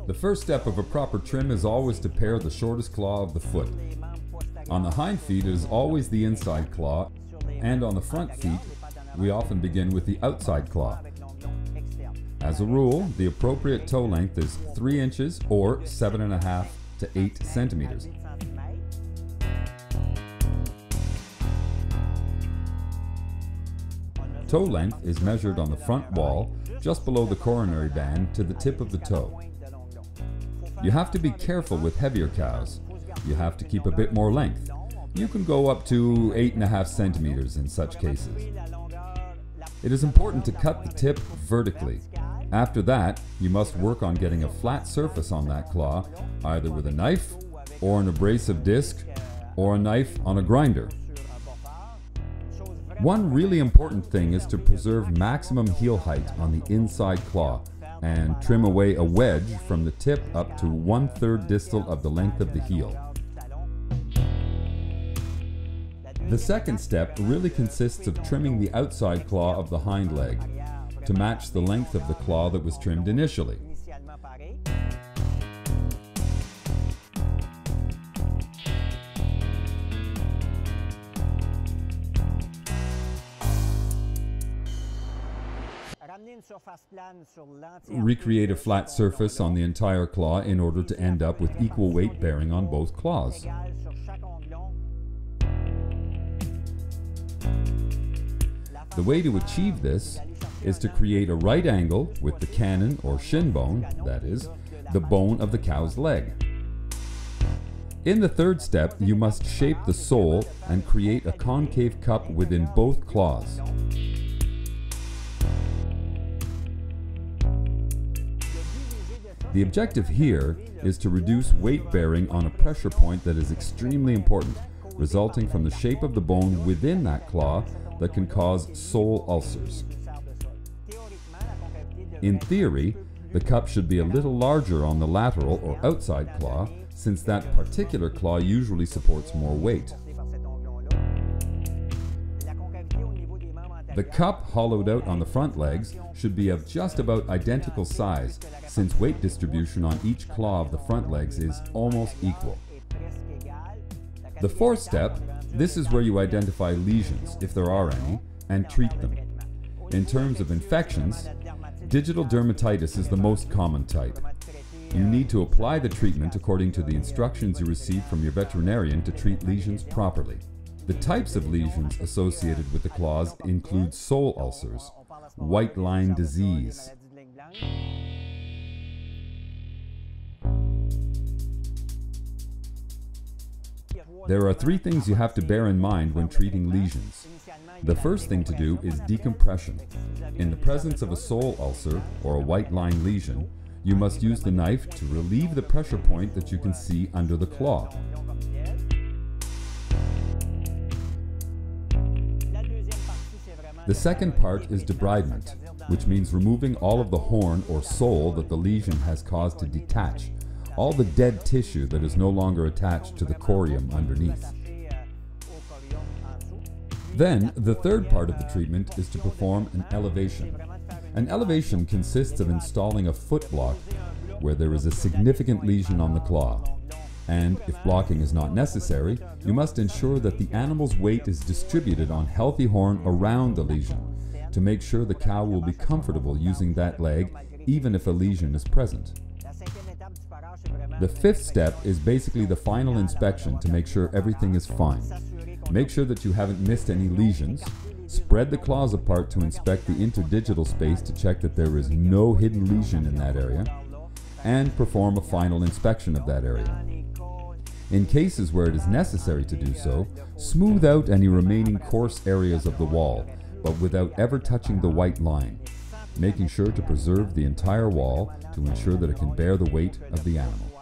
The first step of a proper trim is always to pare the shortest claw of the foot. On the hind feet it is always the inside claw, and on the front feet we often begin with the outside claw. As a rule, the appropriate toe length is 3 inches or 7.5 to 8 centimeters. Toe length is measured on the front wall, just below the coronary band to the tip of the toe. You have to be careful with heavier cows. You have to keep a bit more length. You can go up to 8.5 centimeters in such cases. It is important to cut the tip vertically. After that, you must work on getting a flat surface on that claw, either with a knife, or an abrasive disc, or a knife on a grinder. One really important thing is to preserve maximum heel height on the inside claw and trim away a wedge from the tip up to 1/3 distal of the length of the heel. The second step really consists of trimming the outside claw of the hind leg to match the length of the claw that was trimmed initially. Recreate a flat surface on the entire claw in order to end up with equal weight bearing on both claws. The way to achieve this is to create a right angle with the cannon or shin bone, that is, the bone of the cow's leg. In the third step, you must shape the sole and create a concave cup within both claws. The objective here is to reduce weight bearing on a pressure point that is extremely important, resulting from the shape of the bone within that claw that can cause sole ulcers. In theory, the cup should be a little larger on the lateral or outside claw, since that particular claw usually supports more weight. The cup hollowed out on the front legs should be of just about identical size, since weight distribution on each claw of the front legs is almost equal. The fourth step, this is where you identify lesions, if there are any, and treat them. In terms of infections, digital dermatitis is the most common type. You need to apply the treatment according to the instructions you receive from your veterinarian to treat lesions properly. The types of lesions associated with the claws include sole ulcers, white line disease, There are 3 things you have to bear in mind when treating lesions. The first thing to do is decompression. In the presence of a sole ulcer or a white line lesion, you must use the knife to relieve the pressure point that you can see under the claw. The second part is debridement, which means removing all of the horn or sole that the lesion has caused to detach, all the dead tissue that is no longer attached to the corium underneath. Then, the third part of the treatment is to perform an elevation. An elevation consists of installing a foot block where there is a significant lesion on the claw. And if blocking is not necessary, you must ensure that the animal's weight is distributed on healthy horn around the lesion to make sure the cow will be comfortable using that leg even if a lesion is present. The fifth step is basically the final inspection to make sure everything is fine. Make sure that you haven't missed any lesions. Spread the claws apart to inspect the interdigital space to check that there is no hidden lesion in that area, and perform a final inspection of that area. In cases where it is necessary to do so, smooth out any remaining coarse areas of the wall, but without ever touching the white line, making sure to preserve the entire wall to ensure that it can bear the weight of the animal.